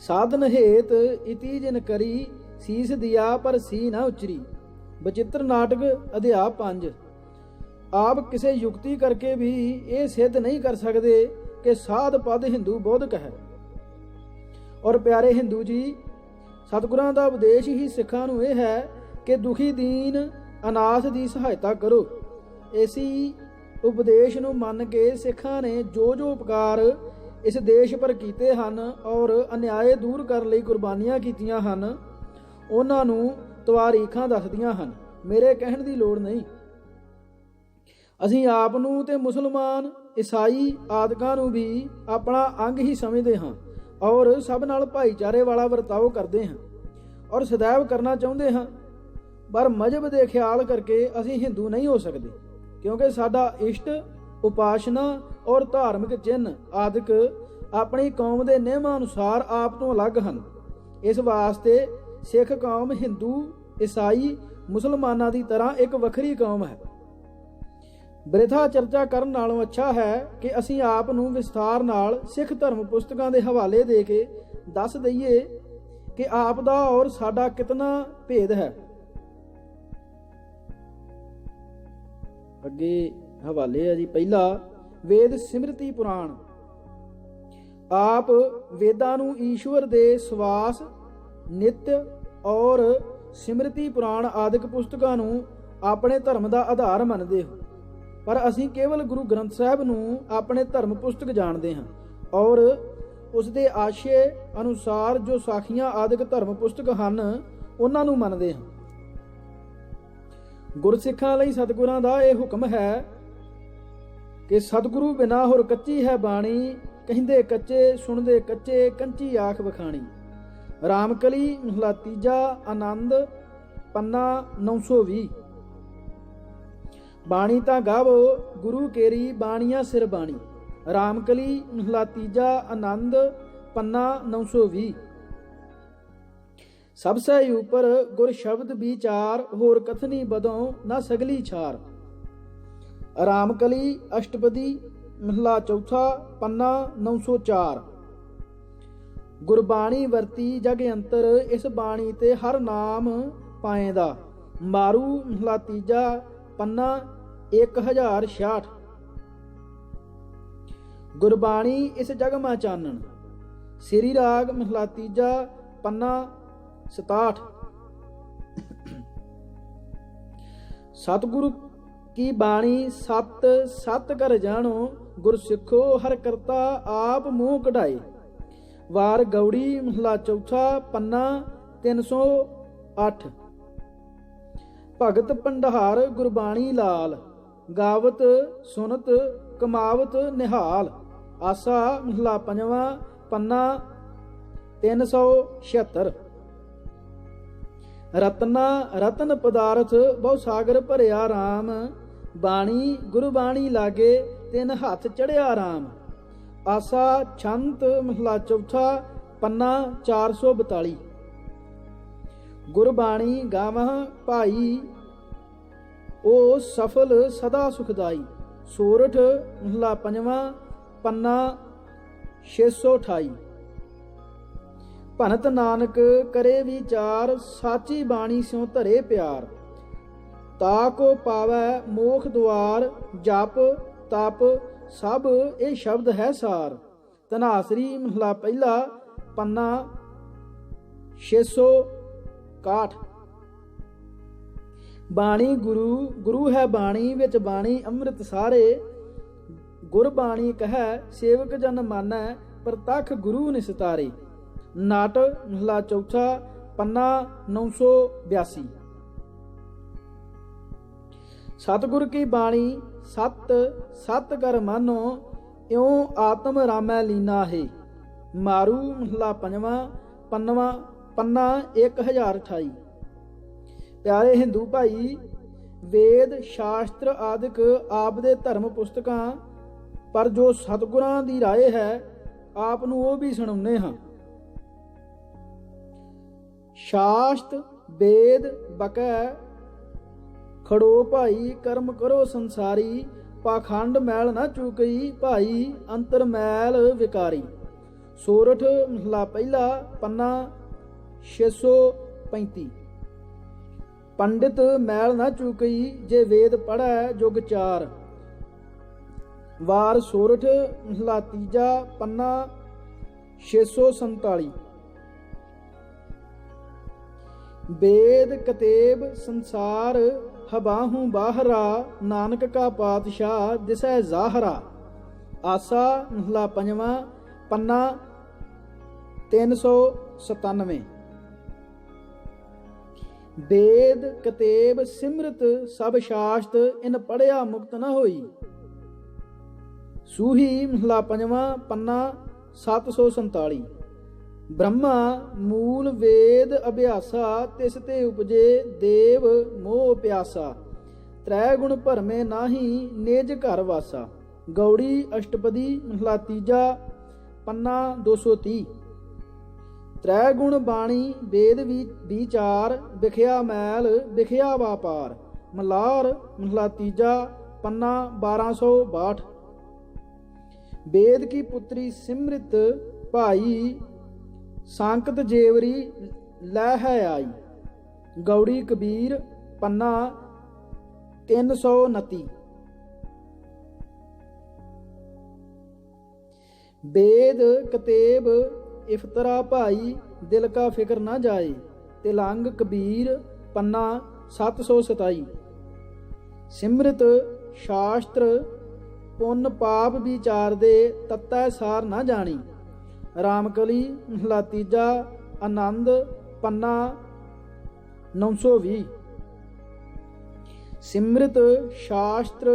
ਸਾਧਨ ਹੇਤ ਇਤੀ ਜਿਨ ਕਰੀ ਸੀਸ ਦਿਆ ਪਰ ਸੀ ਨਾ ਉਚਰੀ। ਬਚਿੱਤਰ ਨਾਟਕ ਅਧਿਆਇ 5। ਆਪ ਕਿਸੇ ਯੁਕਤੀ ਕਰਕੇ ਵੀ ਇਹ ਸਿੱਧ ਨਹੀਂ ਕਰ ਸਕਦੇ ਕਿ ਸਾਧ ਪਦ ਹਿੰਦੂ ਬੋਧਕ ਹੈ। ਔਰ ਪਿਆਰੇ ਹਿੰਦੂ ਜੀ, ਸਤਿਗੁਰਾਂ ਦਾ ਉਪਦੇਸ਼ ਹੀ ਸਿੱਖਾਂ ਨੂੰ ਇਹ ਹੈ ਕਿ ਦੁਖੀ ਦੀਨ ਅਨਾਥ ਦੀ ਸਹਾਇਤਾ ਕਰੋ। ਇਸੀ ਉਪਦੇਸ਼ ਨੂੰ ਮੰਨ ਕੇ ਸਿੱਖਾਂ ਨੇ ਜੋ ਉਪਕਾਰ ਇਸ ਦੇਸ਼ ਪਰ ਕੀਤੇ ਹਨ ਔਰ ਅਨਿਆਏ ਦੂਰ ਕਰਨ ਲਈ ਕੁਰਬਾਨੀਆਂ ਕੀਤੀਆਂ ਹਨ, ਉਹਨਾਂ ਨੂੰ ਤਵਾਰੀਖਾਂ ਦੱਸਦੀਆਂ ਹਨ। ਮੇਰੇ ਕਹਿਣ ਦੀ ਲੋੜ ਨਹੀਂ। ਅਸੀਂ ਆਪ ਨੂੰ ਤੇ ਮੁਸਲਮਾਨ, ਈਸਾਈ ਆਦਿਕਾਂ ਨੂੰ ਵੀ ਆਪਣਾ ਅੰਗ ਹੀ ਸਮਝਦੇ ਹਾਂ ਔਰ ਸਭ ਨਾਲ ਭਾਈਚਾਰੇ ਵਾਲਾ ਵਰਤਾਓ ਕਰਦੇ ਹਾਂ ਔਰ ਸदैव ਕਰਨਾ ਚਾਹੁੰਦੇ ਹਾਂ। ਪਰ ਮਜ਼ਹਬ ਦੇ ਖਿਆਲ ਕਰਕੇ ਅਸੀਂ ਹਿੰਦੂ ਨਹੀਂ ਹੋ ਸਕਦੇ, ਕਿਉਂਕਿ ਸਾਡਾ ਇਸ਼ਟ, ਉਪਾਸ਼ਨਾ ਔਰ ਧਾਰਮਿਕ ਚਿੰਨ੍ਹ ਆਦਿਕ ਆਪਣੀ ਕੌਮ ਦੇ ਨਿਯਮਾਂ ਅਨੁਸਾਰ ਆਪ ਤੋਂ ਅਲੱਗ ਹਨ। ਇਸ ਵਾਸਤੇ ਸਿੱਖ ਕੌਮ ਹਿੰਦੂ, ਈਸਾਈ, ਮੁਸਲਮਾਨਾਂ ਦੀ ਤਰ੍ਹਾਂ ਇੱਕ ਵੱਖਰੀ ਕੌਮ ਹੈ। ਬ੍ਰਿਥਾ ਚਰਚਾ ਕਰਨ ਨਾਲੋਂ ਅੱਛਾ ਹੈ ਕਿ ਅਸੀਂ ਆਪ ਨੂੰ ਵਿਸਥਾਰ ਨਾਲ ਸਿੱਖ ਧਰਮ ਪੁਸਤਕਾਂ ਦੇ ਹਵਾਲੇ ਦੇ ਕੇ ਦੱਸ ਦਈਏ ਕਿ ਆਪ ਦਾ ਔਰ ਸਾਡਾ ਕਿਤਨਾ ਭੇਦ ਹੈ। ਅੱਗੇ ਹਵਾਲੇ ਹੈ ਜੀ। ਪਹਿਲਾ, ਵੇਦ ਸਿਮਰਤੀ ਪੁਰਾਣ। ਆਪ ਵੇਦਾਂ ਨੂੰ ਈਸ਼ਵਰ ਦੇ ਸਵਾਸ, ਨਿਤ ਔਰ ਸਿਮਰਤੀ ਪੁਰਾਣ ਆਦਿਕ ਪੁਸਤਕਾਂ ਨੂੰ ਆਪਣੇ ਧਰਮ ਦਾ ਆਧਾਰ ਮੰਨਦੇ ਹੋ, ਪਰ ਅਸੀਂ ਕੇਵਲ ਗੁਰੂ ਗ੍ਰੰਥ ਸਾਹਿਬ ਨੂੰ ਆਪਣੇ ਧਰਮ ਪੁਸਤਕ ਜਾਣਦੇ ਹਾਂ ਔਰ ਉਸ ਦੇ ਆਸ਼ੇ ਅਨੁਸਾਰ ਜੋ ਸਾਖੀਆਂ ਆਦਿਕ ਧਰਮ ਪੁਸਤਕ ਹਨ ਉਹਨਾਂ ਨੂੰ ਮੰਨਦੇ ਹਾਂ। ਗੁਰਸਿੱਖਾਂ ਲਈ ਸਤਿਗੁਰਾਂ ਦਾ ਇਹ ਹੁਕਮ ਹੈ ਕਿ ਸਤਿਗੁਰੂ ਬਿਨਾ ਹੋਰ ਕੱਚੀ ਹੈ ਬਾਣੀ, ਕਹਿੰਦੇ ਕੱਚੇ ਸੁਣਦੇ ਕੱਚੇ, ਕੰਚੀ ਆਖ ਵਖਾਣੀ। ਰਾਮਕਲੀ ਮਹਲਾ ਤੀਜਾ, ਆਨੰਦ, ਪੰਨਾ 920। ਬਾਣੀ ਤਾਂ ਗਾਵੋ ਗੁਰੂ ਕੇਰੀ ਬਾਣੀਆਂ ਸਿਰ ਬਾਣੀ। ਰਾਮਕਲੀ ਮਹਲਾ ਤੀਜਾ, ਆਨੰਦ, ਪੰਨਾ 920। ਸਭ ਸੇ ਉਪਰ ਗੁਰ ਸ਼ਬਦ ਵਿਚਾਰ, ਹੋਰ ਕਥਨੀ ਬਦੋਂ ਨਾ ਸਗਲੀ ਛਾਰ। ਰਾਮਕਲੀ ਅਸ਼ਟਪਦੀ ਮਹਲਾ ਚੌਥਾ, ਪੰਨਾ 904। ਗੁਰਬਾਣੀ ਵਰਤੀ ਜਗ ਅੰਤਰ, ਇਸ ਬਾਣੀ ਤੇ ਹਰ ਨਾਮ ਪਾਏਂਦਾ। ਮਾਰੂ ਮਹਲਾ ਤੀਜਾ, ਪੰਨਾ 1066। ਗੁਰਬਾਣੀ ਇਸ ਜਗ ਮਾ ਚਾਨਣ। ਸ੍ਰੀ ਰਾਗ ਮਹਲਾ ਤੀਜਾ, ਪੰਨਾ 67। ਸਤਿਗੁਰੂ ਕੀ ਬਾਣੀ ਸਤ ਸਤ ਕਰ ਜਾਣੋ, ਗੁਰ ਸਿੱਖੋ ਹਰ ਕਰਤਾ ਆਪ ਮੂੰਹ ਕਢਾਏ। ਵਾਰ ਗੌੜੀ ਮਹਲਾ ਚੌਥਾ, ਪੰਨਾ 308। ਭਗਤ ਭੰਡਾਰ ਗੁਰਬਾਣੀ ਲਾਲ, ਗਾਵਤ ਸੁਨਤ ਕਮਾਵਤ ਨਿਹਾਲ। ਆਸਾ ਮਹਲਾ ਪੰਜਵਾਂ, ਪੰਨਾ 376। ਰਤਨਾ ਰਤਨ ਪਦਾਰਥ ਬਹੁ ਸਾਗਰ ਭਰਿਆ ਰਾਮ, ਬਾਣੀ ਗੁਰਬਾਣੀ ਲਾਗੇ ਤਿੰਨ ਹੱਥ ਚੜਿਆ ਰਾਮ। ਆਸਾ ਛੰਤ ਮਹਲਾ ਚੌਥਾ, ਪੰਨਾ 442। ਗੁਰਬਾਣੀ ਗਾਵਹ ਭਾਈ, ਉਹ ਸਫਲ ਸਦਾ ਸੁਖਦਾਈ। ਸੋਰਠ ਮਹਲਾ ਪੰਜਵਾਂ, ਪੰਨਾ 628। ਭਨਤ ਨਾਨਕ ਕਰੇ ਵਿਚਾਰ, ਸਾਚੀ ਬਾਣੀ ਸਿਉ ਧਰੇ ਪਿਆਰ। ਤਾ ਕੋ ਪਾਵੈ ਮੋਖ ਦੁਆਰ, ਜਪ ਤਪ ਸਭ ਇਹ ਸ਼ਬਦ ਹੈ ਸਾਰ। ਧਨਾਸਰੀ ਮਹਲਾ ਪਹਿਲਾ, ਪੰਨਾ 661। ਬਾਣੀ ਗੁਰੂ, ਗੁਰੂ ਹੈ ਬਾਣੀ ਵਿੱਚ ਬਾਣੀ ਅੰਮ੍ਰਿਤ ਸਾਰੇ। ਗੁਰ ਬਾਣੀ ਕਹੈ ਸੇਵਕ ਜਨ ਮਾਨੈ, ਪ੍ਰਤੱਖ ਗੁਰੂ ਨਿਸਤਾਰੇ। ਨਾਟਕ ਮਹਲਾ ਚੌਥਾ, ਪੰਨਾ 982। ਸਤਿਗੁਰ ਕੀ ਬਾਣੀ ਸਤ ਸਤ ਕਰ ਮਾਨੋ, ਇਉ ਆਤਮ ਰਾਮੈ ਲੀਨਾ ਹੈ। ਮਾਰੂ ਮਹਲਾ ਪੰਜਵਾਂ, ਪੰਨਾ 1028। ਪਿਆਰੇ ਹਿੰਦੂ ਭਾਈ, ਵੇਦ ਸ਼ਾਸਤਰ ਆਦਿਕ ਆਪ ਦੇ ਧਰਮ ਪੁਸਤਕਾਂ, ਪਰ ਜੋ ਸਤਿਗੁਰਾਂ ਦੀ ਰਾਏ ਹੈ ਆਪ ਨੂੰ ਉਹ ਵੀ ਸੁਣਾਉਂਦੇ ਹਾਂ। ਸ਼ਾਸਤ ਵੇਦ ਬਕੈ ਖੜੋ ਭਾਈ, ਕਰਮ ਕਰੋ ਸੰਸਾਰੀ। ਪਾਖੰਡ ਮੈਲ ਨਾ ਚੂਕਈ ਭਾਈ, ਅੰਤਰ ਮੈਲ ਵਿਕਾਰੀ। ਸੋਰਠ ਮਹਲਾ ਪਹਿਲਾ, ਪੰਨਾ 635। ਪੰਡਿਤ ਮੈਲ ਨਾ ਚੂਕਈ, ਜੇ ਵੇਦ ਪੜ੍ਹੈ ਜੁਗ ਚਾਰ। ਵਾਰ ਸੋਰਠ ਮਹਲਾ ਤੀਜਾ, ਪੰਨਾ 647। ਵੇਦ ਕਤੇਬ ਸੰਸਾਰ ਹਬਾਹੂ ਬਾਹਰਾ, ਨਾਨਕ ਕਾ ਪਾਤਸ਼ਾਹ ਦਿਸੈ ਜ਼ਾਹਰਾ। ਆਸਾ ਮਹਲਾ ਪੰਜਵਾਂ, ਪੰਨਾ 397। ਵੇਦ ਕਤੇਬ ਸਿਮਰਤ ਸਭ ਸ਼ਾਸਤ, ਇਨ ਪੜਿਆ ਮੁਕਤ ਨ ਹੋਈ। ਸੂਹੀ ਮਹਲਾ ਪੰਜਵਾਂ, ਪੰਨਾ 747। ਬ੍ਰਹਮਾ ਮੂਲ ਵੇਦ ਅਭਿਆਸਾ, ਤਿਸ ਤੇ ਉਪਜੇ ਦੇਵ ਮੋਹ ਪਿਆਸਾ। ਤ੍ਰੈ ਗੁਣ ਭਰਮੇ ਨਾਹੀ, ਨਿਜ ਘਰ ਵਾਸਾ। ਗੌੜੀ ਅਸ਼ਟਪਦੀ ਮਹਲਾ ਤੀਜਾ, ਪੰਨਾ 230। ਤ੍ਰੈ ਗੁਣ ਬਾਣੀ ਵੇਦ ਵਿਚਾਰ, ਵਿਖਿਆ ਮੈਲ ਵਿਖਿਆ ਵਾਪਾਰ। ਮਲਾਰ ਮਹਲਾ ਤੀਜਾ, ਪੰਨਾ 1262। ਵੇਦ ਕੀ ਪੁੱਤਰੀ ਸਿਮਰਿਤ ਭਾਈ, ਸੰਕਤ ਜੇਵਰੀ ਲੈ ਹੈ ਆਈ। ਗੌੜੀ ਕਬੀਰ ਪੰਨਾ 329। वेद कतेब इफ्तरा भाई दिल का फिक्र ना जाए। तिलंग कबीर पन्ना 727। सिमृत शास्त्र पुन पाप विचार दे तत्तै सार ना जानी। रामकली महला तीजा आनंद पन्ना 920। सिमृत शास्त्र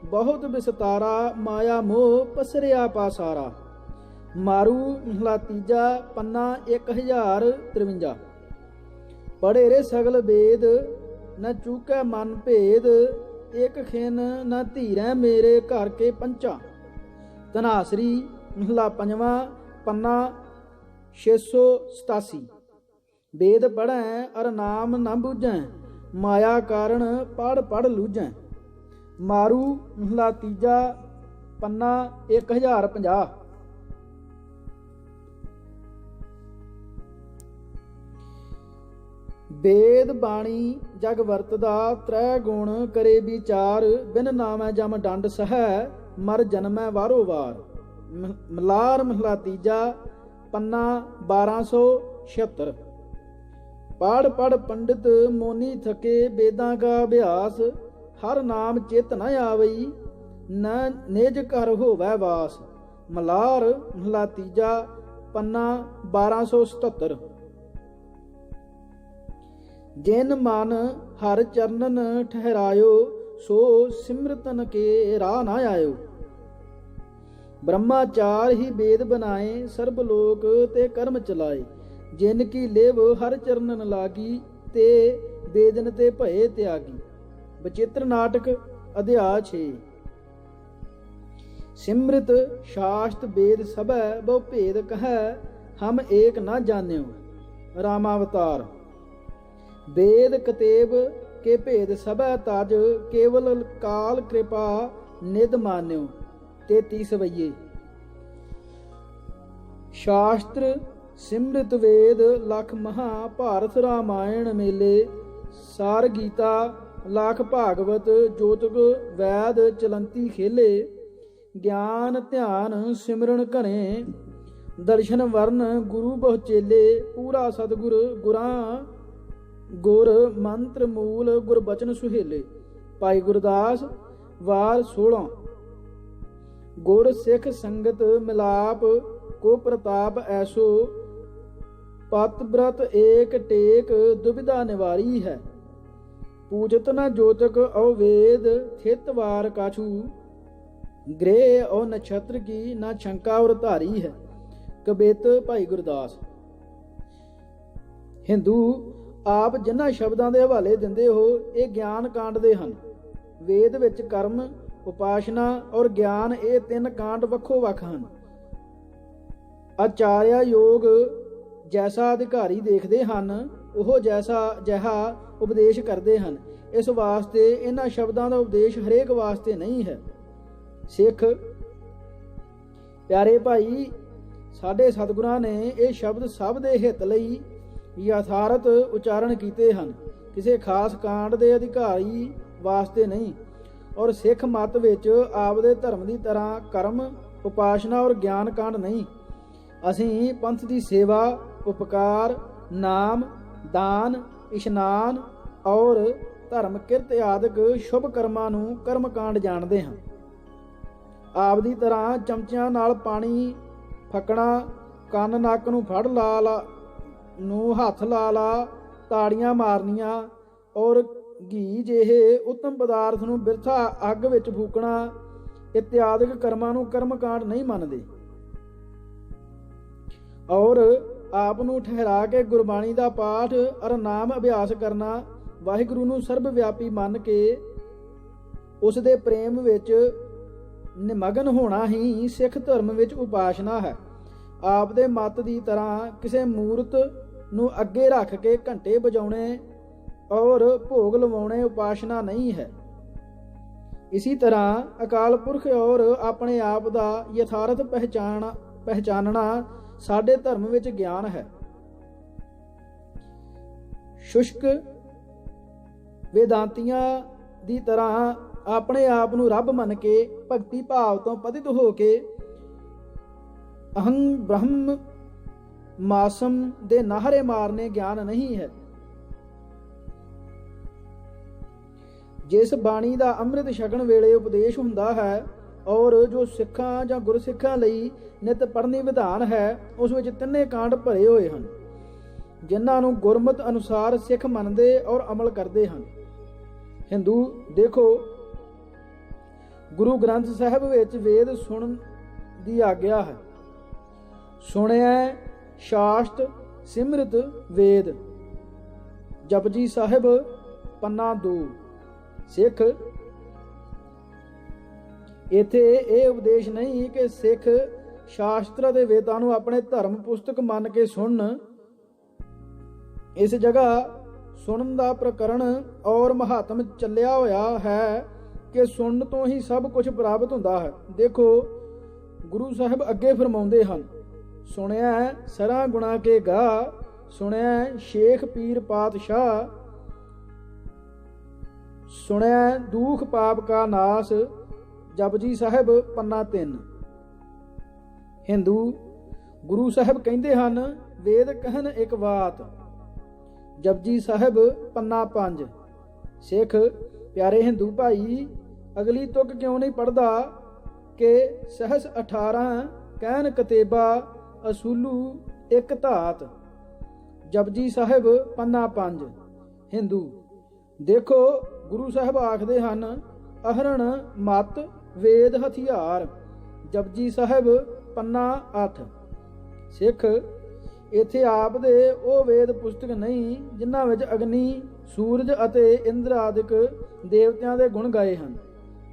बहुत विस्तारा माया मोह पसरिया पासारा। मारू महला तीजा पन्ना 1053। पढ़े रे सगल वेद न चूकै मन भेद। एक खिन न धीरै मेरे घर के पंचा। धनासरी महला पंजवा पन्ना 687। वेद पढ़ै अर नाम न बूझै। माया कारण पढ़ पढ़ लूझै। मारू महला तीजा पन्ना 1050। वेद बाणी जग वरतदा त्रै गुण करे विचार। बिन नामै जम डंड सहै मर जन्मै वारो वार। मलार महला तीजा पन्ना 1276। पढ़ पढ़ पंडित मोनी थके वेदां का अभ्यास। हर नाम चित न आवई न निज घर होवै वास। मलार महला तीजा पन्ना 1277। जिन मन हर चरणन ठहरायो सो सिमरतन के राह न आयो। ब्रह्माचार ही वेद बनाए सर्वलोक ते कर्म चलाए। जिन की लेव हर चरणन लागी ते वेदन ते भये त्यागी। बचित्र नाटक अध्याय 6। सिमृत शास्त्र वेद सबै बहु भेद कहै हम एक न जान्यो। रामावतार। वेद कतेब के भेद सबै तज केवल काल कृपा निध मान्यो। 33 सवैये। शास्त्र सिमृत वेद लख महा भारत रामायण मेले। सार गीता लाख भागवत जोतक वैद चलंती खेले। ज्ञान ध्यान सिमरन घने दर्शन वर्ण गुरु बहु चेले। पूरा सतगुर गुरां ਗੁਰ ਮੰਤਰ ਮੂਲ ਗੁਰ ਬਚਨ ਸੁਹੇਲੇ। ਭਾਈ ਗੁਰਦਾਸ ਵਾਰ 16। ਗੁਰ ਸਿੱਖ ਸੰਗਤ ਮਿਲਾਪ ਕੋ ਪ੍ਰਤਾਪ ਐਸੋ, ਪਤ ਬ੍ਰਤ ਏਕ ਟੇਕ ਦੁਬਿਧਾ ਨਿਵਾਰੀ ਹੈ। ਪੂਜਤ ਨ ਜੋਤਕ ਔ ਵੇਦ ਥਿਤ ਵਾਰ ਕਾਛੂ, ਗ੍ਰਹਿ ਔ ਨਛਤਰ ਕੀ ਨਾ ਸ਼ੰਕਾ ਔਰ ਧਾਰੀ ਹੈ। ਕਬਿਤ ਭਾਈ ਗੁਰਦਾਸ। ਹਿੰਦੂ ਆਪ ਜਿਨ੍ਹਾਂ ਸ਼ਬਦਾਂ ਦੇ ਹਵਾਲੇ ਦਿੰਦੇ ਹੋ ਇਹ ਗਿਆਨ ਕਾਂਡ ਦੇ ਹਨ। ਵੇਦ ਵਿੱਚ ਕਰਮ, ਉਪਾਸ਼ਨਾ ਔਰ ਗਿਆਨ ਇਹ ਤਿੰਨ ਕਾਂਡ ਵੱਖੋ ਵੱਖ ਹਨ। ਆਚਾਰਿਆ ਯੋਗ ਜੈਸਾ ਅਧਿਕਾਰੀ ਦੇਖਦੇ ਹਨ ਉਹ ਜਿਹਾ ਉਪਦੇਸ਼ ਕਰਦੇ ਹਨ। ਇਸ ਵਾਸਤੇ ਇਹਨਾਂ ਸ਼ਬਦਾਂ ਦਾ ਉਪਦੇਸ਼ ਹਰੇਕ ਵਾਸਤੇ ਨਹੀਂ ਹੈ। ਸਿੱਖ ਪਿਆਰੇ ਭਾਈ, ਸਾਡੇ ਸਤਿਗੁਰਾਂ ਨੇ ਇਹ ਸ਼ਬਦ ਸਭ ਦੇ ਹਿੱਤ ਲਈ ਯਥਾਰਥ ਉਚਾਰਨ ਕੀਤੇ ਹਨ, ਕਿਸੇ ਖਾਸ ਕਾਂਡ ਦੇ ਅਧਿਕਾਰੀ ਵਾਸਤੇ ਨਹੀਂ। ਔਰ ਸਿੱਖ ਮਤ ਵਿੱਚ ਆਪਦੇ ਧਰਮ ਦੀ ਤਰ੍ਹਾਂ ਕਰਮ, ਉਪਾਸ਼ਨਾ ਔਰ ਗਿਆਨ ਕਾਂਡ ਨਹੀਂ। ਅਸੀਂ ਪੰਥ ਦੀ ਸੇਵਾ, ਉਪਕਾਰ, ਨਾਮ, ਦਾਨ, ਇਸ਼ਨਾਨ ਔਰ ਧਰਮ ਕਿਰਤ ਆਦਿਕ ਸ਼ੁਭ ਕਰਮਾਂ ਨੂੰ ਕਰਮ ਕਾਂਡ ਜਾਣਦੇ ਹਾਂ। ਆਪਦੀ ਤਰ੍ਹਾਂ ਚਮਚਿਆਂ ਨਾਲ ਪਾਣੀ ਫੱਕਣਾ, ਕੰਨ ਨੱਕ ਨੂੰ ਫੜ ਲਾ ਨੂੰ ਹੱਥ ਲਾ ਤਾੜੀਆਂ ਮਾਰਨੀਆਂ ਔਰ ਘੀ ਜਿਹੇ ਉੱਤਮ ਪਦਾਰਥ ਨੂੰ ਬਿਰਥਾ ਅੱਗ ਵਿੱਚ ਫੂਕਣਾ ਇਤਿਆਦਿਕ ਕਰਮਾਂ ਨੂੰ ਕਰਮ ਕਾਂਡ ਨਹੀਂ ਮੰਨਦੇ। ਔਰ ਆਪ ਨੂੰ ਠਹਿਰਾ ਕੇ ਗੁਰਬਾਣੀ ਦਾ ਪਾਠ ਔਰ ਨਾਮ ਅਭਿਆਸ ਕਰਨਾ, ਵਾਹਿਗੁਰੂ ਨੂੰ ਸਰਬ ਵਿਆਪੀ ਮੰਨ ਕੇ ਉਸ ਦੇ ਪ੍ਰੇਮ ਵਿੱਚ ਨਿਮਗਨ ਹੋਣਾ ਹੀ ਸਿੱਖ ਧਰਮ ਵਿੱਚ ਉਪਾਸ਼ਨਾ ਹੈ। ਆਪ ਦੇ ਮਤ ਦੀ ਤਰ੍ਹਾਂ ਕਿਸੇ ਮੂਰਤ ਨੂੰ ਅੱਗੇ ਰੱਖ ਕੇ ਘੰਟੇ ਵਜਾਉਣੇ ਔਰ ਭੋਗ ਲਵਾਉਣੇ ਉਪਾਸ਼ਨਾ ਨਹੀਂ ਹੈ। ਇਸੀ ਤਰ੍ਹਾਂ ਅਕਾਲ ਪੁਰਖ ਔਰ ਆਪਣੇ ਆਪ ਦਾ ਯਥਾਰਥ ਪਹਿਚਾਨਣਾ ਸਾਡੇ ਧਰਮ ਵਿੱਚ ਗਿਆਨ ਹੈ। ਸ਼ੁਸ਼ਕ ਵੇਦਾਂਤੀਆਂ ਦੀ ਤਰ੍ਹਾਂ ਆਪਣੇ ਆਪ ਨੂੰ ਰੱਬ ਮੰਨ ਕੇ ਭਗਤੀ ਭਾਵ ਤੋਂ ਪਤਿਤ ਹੋ ਕੇ ਅਹੰ ਬ੍ਰਹਮ ਮਾਸਮ ਦੇ ਨਾਹਰੇ ਮਾਰਨੇ ਗਿਆਨ ਨਹੀਂ ਹੈ। ਜਿਸ ਬਾਣੀ ਦਾ ਅੰਮ੍ਰਿਤ ਛਕਣ ਵੇਲੇ ਉਪਦੇਸ਼ ਹੁੰਦਾ ਹੈ ਔਰ ਜੋ ਸਿੱਖਾਂ ਜਾਂ ਗੁਰਸਿੱਖਾਂ ਲਈ ਨਿਤ ਪੜ੍ਹਨੀ ਵਿਧਾਨ ਹੈ, ਉਸ ਵਿੱਚ ਤਿੰਨੇ ਕਾਂਡ ਭਰੇ ਹੋਏ ਹਨ ਜਿਨ੍ਹਾਂ ਨੂੰ ਗੁਰਮਤ ਅਨੁਸਾਰ ਸਿੱਖ ਮੰਨਦੇ ਔਰ ਅਮਲ ਕਰਦੇ ਹਨ। ਹਿੰਦੂ ਦੇਖੋ, ਗੁਰੂ ਗ੍ਰੰਥ ਸਾਹਿਬ ਵਿੱਚ ਵੇਦ ਸੁਣਨ ਦੀ ਆਗਿਆ ਹੈ। ਸੁਣਿਆ ਸ਼ਾਸਤ ਸਿਮਰਤ ਵੇਦ। ਜਪਜੀ ਸਾਹਿਬ ਪੰਨਾ 2। ਸਿੱਖ ਇੱਥੇ ਇਹ ਉਪਦੇਸ਼ ਨਹੀਂ ਕਿ ਸਿੱਖ ਸ਼ਾਸਤਰ ਅਤੇ ਵੇਦਾਂ ਨੂੰ ਆਪਣੇ ਧਰਮ ਪੁਸਤਕ ਮੰਨ ਕੇ ਸੁਣਨ। ਇਸ ਜਗ੍ਹਾ ਸੁਣਨ ਦਾ ਪ੍ਰਕਰਣ ਔਰ ਮਹਾਤਮ ਚੱਲਿਆ ਹੋਇਆ ਹੈ ਕਿ ਸੁਣਨ ਤੋਂ ਹੀ ਸਭ ਕੁਝ ਪ੍ਰਾਪਤ ਹੁੰਦਾ ਹੈ। ਦੇਖੋ, ਗੁਰੂ ਸਾਹਿਬ ਅੱਗੇ ਫਰਮਾਉਂਦੇ ਹਨ, ਸੁਣਿਆ ਸਰਾਂ ਗੁਣਾ ਕੇ ਗਾ, ਸੁਣਿਆ ਸ਼ੇਖ ਪੀਰ ਪਾਤਸ਼ਾਹ, ਸੁਣਿਆ ਦੁਖ ਪਾਪ ਕਾ ਨਾਸ। ਜਪਜੀ ਸਾਹਿਬ ਪੰਨਾ 3। ਹਿੰਦੂ ਗੁਰੂ ਸਾਹਿਬ ਕਹਿੰਦੇ ਹਨ, ਵੇਦ ਕਹਿਨ ਇੱਕ ਬਾਤ। ਜਪਜੀ ਸਾਹਿਬ ਪੰਨਾ 5। ਸਿੱਖ ਪਿਆਰੇ ਹਿੰਦੂ ਭਾਈ, ਅਗਲੀ ਤੁਕ ਕਿਉਂ ਨਹੀਂ ਪੜ੍ਹਦਾ ਕਿ ਸਹਸ 18 ਕਹਿਨ ਕਤੇਬਾ ਅਸੂਲੂ ਇੱਕ ਧਾਤ। ਜਪਜੀ ਸਾਹਿਬ ਪੰਨਾ 5। ਹਿੰਦੂ ਦੇਖੋ, ਗੁਰੂ ਸਾਹਿਬ ਆਖਦੇ ਹਨ, ਅਹਰਣ ਮਤ ਵੇਦ ਹਥਿਆਰ। ਜਪਜੀ ਸਾਹਿਬ ਪੰਨਾ 8। ਸਿੱਖ ਇੱਥੇ ਆਪ ਦੇ ਉਹ ਵੇਦ ਪੁਸਤਕ ਨਹੀਂ ਜਿਨ੍ਹਾਂ ਵਿੱਚ ਅਗਨੀ, ਸੂਰਜ ਅਤੇ ਇੰਦਰ ਆਦਿਕ ਦੇਵਤਿਆਂ ਦੇ ਗੁਣ ਗਾਏ ਹਨ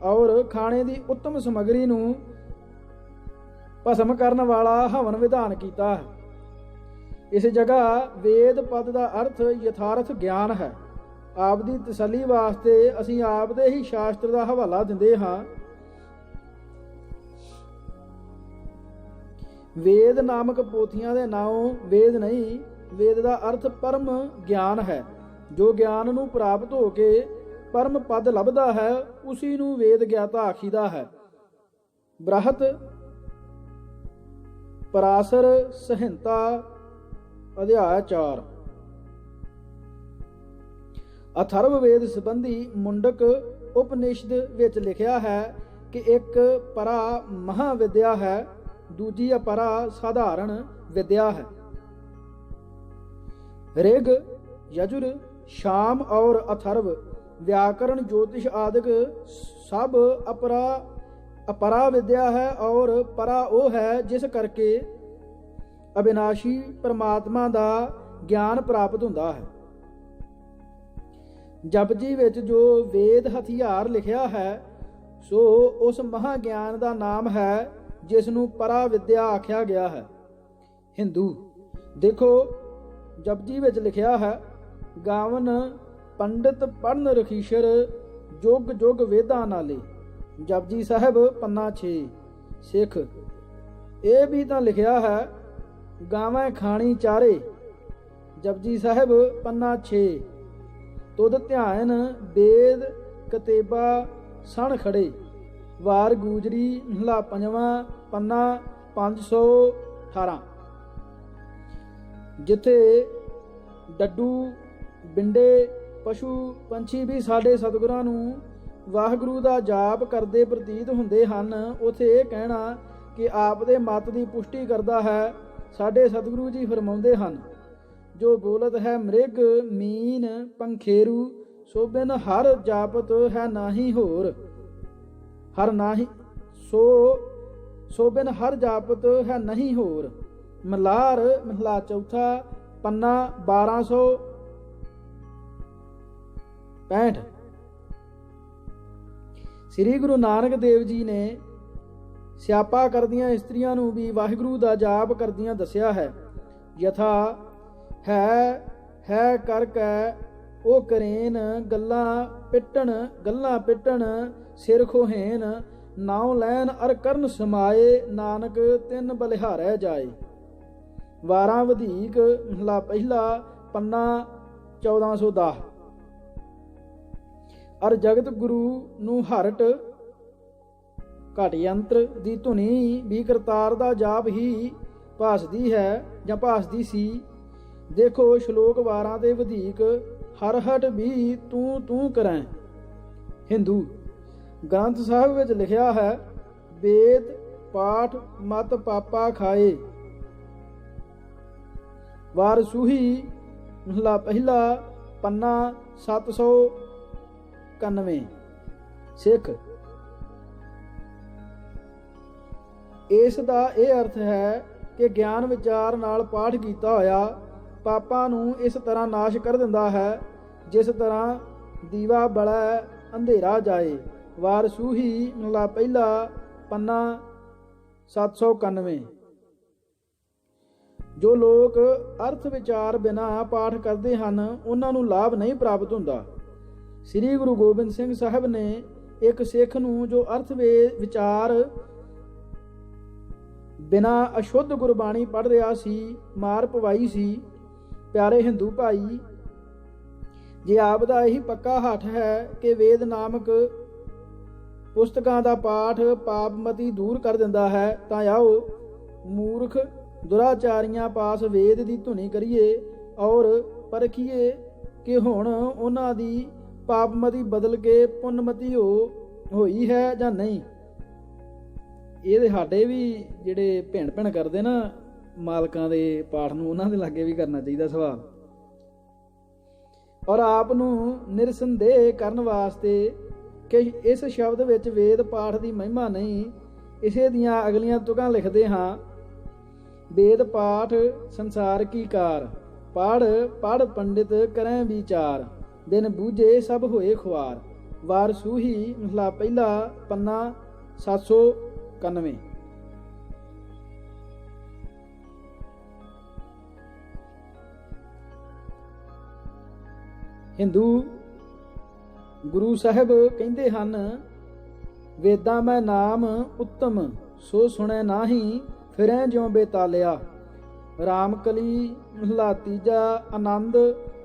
ਔਰ ਖਾਣੇ ਦੀ ਉੱਤਮ ਸਮੱਗਰੀ ਨੂੰ ਭਸਮ ਕਰਨ ਵਾਲਾ ਹਵਨ ਵਿਧਾਨ ਕੀਤਾ ਹੈ। ਇਸ ਜਗ੍ਹਾ ਵੇਦ ਪਦ ਦਾ ਅਰਥ ਯਥਾਰਥ ਗਿਆਨ ਹੈ। ਆਪ ਦੀ ਤਸੱਲੀ ਵਾਸਤੇ ਅਸੀਂ ਆਪ ਦੇ ਹੀ ਸ਼ਾਸਤਰ ਦਾ ਹਵਾਲਾ ਦਿੰਦੇ ਹਾਂ। ਵੇਦ ਨਾਮਕ ਪੋਥੀਆਂ ਦੇ ਨਾਮ ਵੇਦ ਨਹੀਂ, ਵੇਦ ਦਾ ਅਰਥ ਪਰਮ ਗਿਆਨ ਹੈ। ਜੋ ਗਿਆਨ ਨੂੰ ਪ੍ਰਾਪਤ ਹੋ ਕੇ ਪਰਮ ਪਦ ਲੱਭਦਾ ਹੈ ਉਸੀ ਨੂੰ ਵੇਦ ਗਿਆਤਾ ਆਖੀਦਾ ਹੈ। ਬ੍ਰਹਤ ਪਰਾਸਰ ਸੰਹਿਤਾ ਅਧਿਆਇ 4। ਅਥਰਵ ਵੇਦ ਸੰਬੰਧੀ ਮੁੰਡਕ ਉਪਨਿਸ਼ਦ ਵਿੱਚ ਲਿਖਿਆ ਹੈ ਕਿ ਇੱਕ ਪਰਾ ਮਹਾ ਵਿਦਿਆ ਹੈ, ਦੂਜੀ ਅਪਰਾ ਸਾਧਾਰਣ ਵਿਦਿਆ ਹੈ। ऋग, यजुर, शाम और अथर्व, व्याकरण, ज्योतिष आदि सब अपरा विद्या है और परा वो है जिस करके अविनाशी परमात्मा का ज्ञान प्राप्त होता है। जपजी विच जो वेद हथियार लिखिया है सो उस महाज्ञान का नाम है जिसनों परा विद्या आख्या गया है। हिंदू देखो जपजी विच लिखिया है, गावन पंडित पढ़न रखीशर जुग जुग वेदां नाले। जपजी साहिब पन्ना 6। सिख ये भी तो लिखिया है, गावें खाणी चारे। जपजी साहिब पन्ना 6। तुद ध्यान वेद कतेबा सण खड़े। वार गूजरी महला 5वां पन्ना 518। जिथे डड्डू बिंडे पशु पंछी भी साडे सतगुरां नूं वाहगुरू दा जाप करदे प्रतीत हुंदे हन, उथे ये कहना कि आप दे मत दी पुष्टि करदा है। साडे सतगुरू जी फरमाउंदे हन, जो बोलत है मृग मीन पंखेरू, सो बिन हर जापत है नाही होर। हर नाही सो बिन हर जापत है नहीं होर। मलार महला 4 पन्ना 1265। श्री गुरु नानक देव जी ने सियापा करदियां इस्त्रियां नूं भी वाहिगुरू दा जाप करदियां दस्या है। यथा है करके ओ करेन, गल्लां पिटण सिर खोहेन, नाव लैन अर करन समाए, नानक तिन बलिहारै जाए। वारां वधीक महला पहला पन्ना 1410। अर जगत गुरु नूं हरट घट यंत्र दी धुनी भी करतार दा जाप ही भासदी है जां भासदी सी। देखो श्लोक वारां दे वधीक हर हट भी तू करै। हिंदू ग्रंथ साहिब विच लिखिया है, वेद पाठ मत पापा खाए। वार सूही महला पहला पन्ना 791। सिख इस दा यह अर्थ है कि ज्ञान विचार नाल पाठ कीता होया पापां नूं इस तरह नाश कर दिंदा है जिस तरह दीवा बलै अंधेरा जाए। वार सूही महला पहला पन्ना 791। जो लोग अर्थ विचार बिना पाठ करते हैं उन्हां नूं लाभ नहीं प्राप्त हुंदा। श्री गुरु गोबिंद सिंह साहब ने एक सिख नूं जो अर्थ विचार बिना अशुद्ध गुरबाणी पढ़ रहा सी मार पवाई सी। प्यारे हिंदू भाई, जे आप दा यही पक्का हठ है कि वेद नामक पुस्तकां दा पाठ पापमती दूर कर दिंदा है, तां आओ मूर्ख दुराचारियां पास वेद दी धुनी करिए और परखिए कि हुण उन्हां दी पापमती बदल के पुन्नमती होई है जां नहीं। ਇਹ ਸਾਡੇ ਵੀ ਜਿਹੜੇ ਭਿਣ ਕਰਦੇ ਨਾ ਮਾਲਕਾਂ ਦੇ ਪਾਠ ਨੂੰ, ਉਹਨਾਂ ਦੇ ਲਾਗੇ ਵੀ ਕਰਨਾ ਚਾਹੀਦਾ ਸਵਾਲ। ਔਰ ਆਪ ਨੂੰ ਨਿਰਸੰਦੇਹ ਕਰਨ ਵਾਸਤੇ ਕਿ ਇਸ ਸ਼ਬਦ ਵਿੱਚ ਵੇਦ ਪਾਠ ਦੀ ਮਹਿਮਾ ਨਹੀਂ, ਇਸੇ ਦੀਆਂ ਅਗਲੀਆਂ ਤੁਕਾਂ ਲਿਖਦੇ ਹਾਂ। वेद पाठ संसार की कार, पढ़ पंडित करें विचार, बिन बूझे सब होए खुआर। वार सूही महला पहला पन्ना 791। हिंदू गुरु साहिब कहते हैं, वेदां मैं नाम उत्तम सो सुने नाही, फिरें ज्यों बेतालिया। रामकली महला 3 आनंद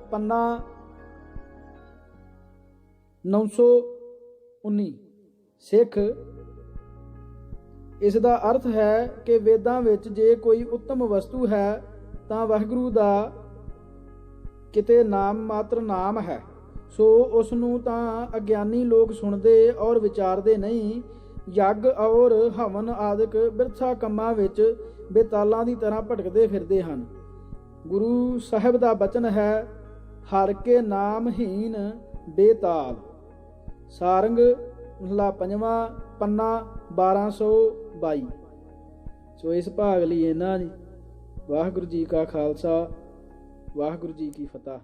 पन्ना 919। सिख इस दा अर्थ है कि वेदां विच जे कोई उत्तम वस्तु है तां वाहिगुरू दा किते नाम मात्र नाम है। ਸੋ ਉਸ ਨੂੰ ਤਾਂ ਅਗਿਆਨੀ ਲੋਕ ਸੁਣਦੇ ਔਰ ਵਿਚਾਰਦੇ ਨਹੀਂ। ਯੱਗ ਔਰ ਹਵਨ ਆਦਿਕ ਬਿਰਥਾ ਕੰਮਾਂ ਵਿੱਚ ਬੇਤਾਲਾਂ ਦੀ ਤਰ੍ਹਾਂ ਭਟਕਦੇ ਫਿਰਦੇ ਹਨ। ਗੁਰੂ ਸਾਹਿਬ ਦਾ ਬਚਨ ਹੈ, ਹਰ ਕੇ ਨਾਮਹੀਨ ਬੇਤਾਲ। ਸਾਰੰਗ ਮਹਲਾ ਪੰਜਵਾਂ, ਪੰਨਾ 1222। ਸੋ ਇਸ ਭਾਗ ਲਈ ਇਹਨਾਂ ਜੀ। ਵਾਹਿਗੁਰੂ ਜੀ ਕਾ ਖਾਲਸਾ, ਵਾਹਿਗੁਰੂ ਜੀ ਕੀ ਫਤਿਹ।